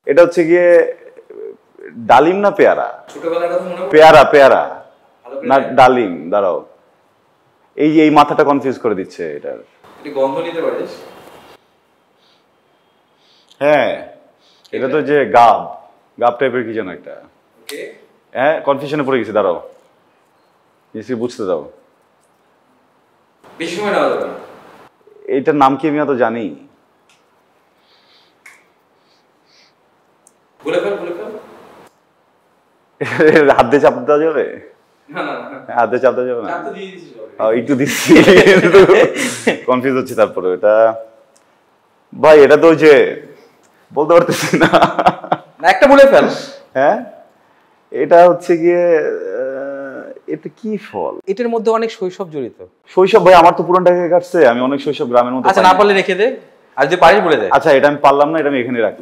এটা হচ্ছে গিয়ে ডালিম না পেয়ারা? ছোটবেলার কথা মনে পড়ে? পেয়ারা পেয়ারা ভালো করে না দেখ। ডালিম, দাঁড়াও, এই মাথাটা কনফিউজ করে দিচ্ছে এটার। তুই গন্ধ নিতে পারিস? হ্যাঁ, এটা তো যে গাব গাব টাইপের কি যেন একটা। ওকে, হ্যাঁ, কনফিউশনে পড়ে গেছি, দাঁড়াও, জিনিসকে বুঝতে দাও। বেশি সময় নেওয়া যাবে না। এইটার নাম কি আমি তো জানি। বলে ফেল, বলে ফেল। হাত দিয়ে চাপ দেওয়া যাবে? না না না, হাত দিয়ে চাপ দেওয়া যাবে না? চাপ তো দিয়ে দিছিস already। একটু দিচ্ছি, কনফিউজ হচ্ছে। তারপরে এটা ভাই, এটা তো ওই যে বলতে পারতেছি না। না, একটা বলে ফেল। হ্যাঁ, এটা হচ্ছে গিয়ে এটা কি ফল? এটার মধ্যে অনেক শৈশব জড়িত। শৈশব ভাই আমার তো পুরানটাকে কাটছে, আমি অনেক শৈশব গ্রামের মধ্যে আচ্ছা, না পাইনি। পারলে রেখে দে, আর যদি পারিস বলে দে। আচ্ছা, এটা আমি পারলাম না, এটা আমি এখানে রাখি।